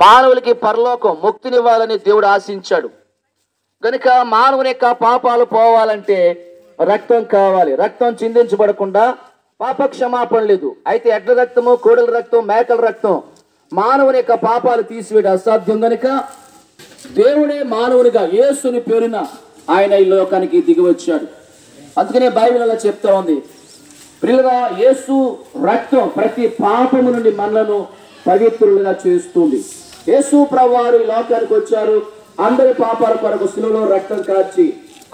మానవులకి పరలోకం ముక్తినివ్వాలని దేవుడు ఆశించాడు కనుక మానవుని యొక్క పాపాలు పోవాలంటే రక్తం కావాలి. రక్తం చిందించబడకుండా పాప క్షమాపణ లేదు. అయితే ఎడ్ల రక్తము, కోడల రక్తం, మేకల రక్తం మానవుని యొక్క పాపాలు తీసివేయడం అసాధ్యం కనుక దేవుడే మానవునిగా యేసుని పేరున ఆయన ఈ లోకానికి దిగి వచ్చాడు. అందుకనే బైబిల్ అలా చెప్తా ఉంది, ప్రియులుగా యేసు రక్తం ప్రతి పాపము నుండి మనలను పవిత్రులుగా చేస్తుంది. యేసు ప్రభువారు ఈ లోకానికి వచ్చారు, అందరి పాపాల కొరకు శిలువలో రక్తం కార్చి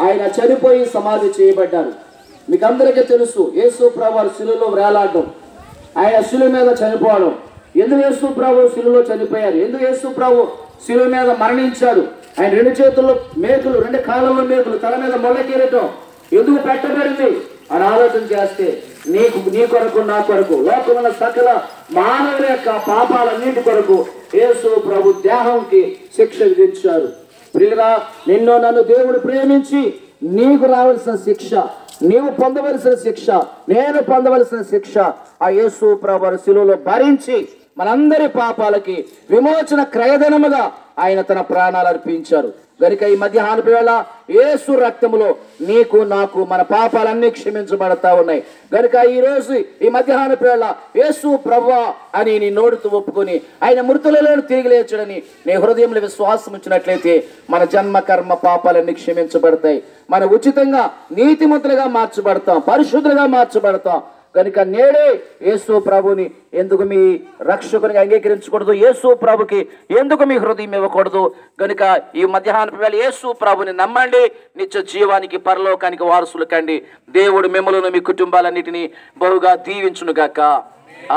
ఆయన చనిపోయి సమాధి చేయబడ్డారు. మీకు అందరికీ తెలుసు యేసు ప్రభువారు శిలువలో వేలాడడం, ఆయన శిలువ మీద చనిపోవడం. ఎందుకు యేసు ప్రభు శిలువలో చనిపోయారు? ఎందుకు యేసు ప్రభు శిలువ మీద మరణించాడు? ఆయన రెండు చేతుల్లో మేకులు, రెండు కాళ్ళలో మేకులు, తల మీద మొలకెరటం ఎందుకు పెట్టబడింది అని ఆలోచన చేస్తే నీ కొరకు, నా కొరకు, లోకముల సకల మానవుల యొక్క పాపాలన్నింటి కొరకు యేసు ప్రభు దేహంకి శిక్ష విధించారు. ప్రియురా, నిన్ను నన్ను దేవుడు ప్రేమించి నీకు రావాల్సిన శిక్ష, నీవు పొందవలసిన శిక్ష, నేను పొందవలసిన శిక్ష ఆ యేసు ప్రభు శిలువలో భరించి మనందరి పాపాలకి విమోచన క్రయధనముగా ఆయన తన ప్రాణాలు అర్పించారు. గనుక ఈ మధ్యాహ్న వేళ యేసు రక్తములో నీకు నాకు మన పాపాలన్నీ క్షమించబడతా ఉన్నాయి. గనుక ఈ రోజు ఈ మధ్యాహ్న వేళ యేసు ప్రభువా అని నీ నోటితో ఒప్పుకొని ఆయన మృతులలో తిరిగి లేచాడని నీ హృదయంలో విశ్వాసం ఉంచినట్లయితే మన జన్మ కర్మ పాపాలన్నీ క్షమించబడతాయి. మన ఉచితంగా నీతిమంతులుగా మార్చబడతాం, పరిశుద్ధులుగా మార్చబడతాం. కనుక నేడే యేసు ప్రభుని ఎందుకు మీ రక్షకునిగా అంగీకరించకూడదు? యేసు ప్రభుకి ఎందుకు మీ హృదయం ఇవ్వకూడదు? కనుక ఈ మధ్యాహ్న వేళ యేసు ప్రభుని నమ్మండి, నిత్య జీవానికి పరలోకానికి వారసులు కండి. దేవుడు మిమ్మల్ని మీ కుటుంబాలన్నిటినీ బహుగా దీవించునుగాక.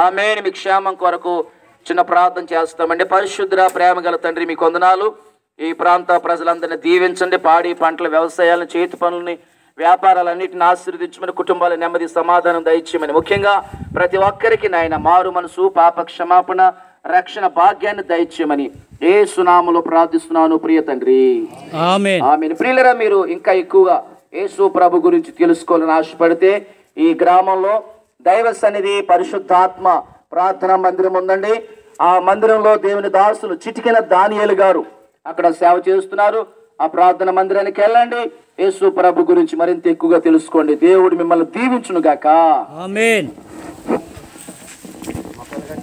ఆమేన్. మీ క్షేమం కొరకు చిన్న ప్రార్థన చేస్తామండి. పరిశుద్ధ ప్రేమ గల తండ్రి, మీ వందనాలు. ఈ ప్రాంత ప్రజలందరినీ దీవించండి. పాడి పంటల వ్యవసాయాలను, చేతి పనులని, వ్యాపారాలన్నింటిని ఆశీర్వదించమని, కుటుంబాల నెమ్మది సమాధానం దయచేయమని, ముఖ్యంగా ప్రతి ఒక్కరికి నాయన మారు మనసు, పాప క్షమాపణ, రక్షణ భాగ్యాన్ని దయచేయమని యేసు నామములో ప్రార్థిస్తున్నాను ప్రియ తండ్రి. ఆమేన్. ఆమేన్. ప్రియులరా, మీరు ఇంకా ఎక్కువగా యేసు ప్రభు గురించి తెలుసుకోవాలని ఆశపడితే ఈ గ్రామంలో దైవ సన్నిధి పరిశుద్ధాత్మ ప్రార్థనా మందిరం ఉందండి. ఆ మందిరంలో దేవుని దాసులు చిటికెన దానియేలు గారు అక్కడ సేవ చేస్తున్నారు. ఆ ప్రార్థన మందిరానికి వెళ్ళండి. యేసు ప్రభు గురించి మరింత ఎక్కువగా తెలుసుకోండి. దేవుడు మిమ్మల్ని దీవించును గాక. ఆమేన్.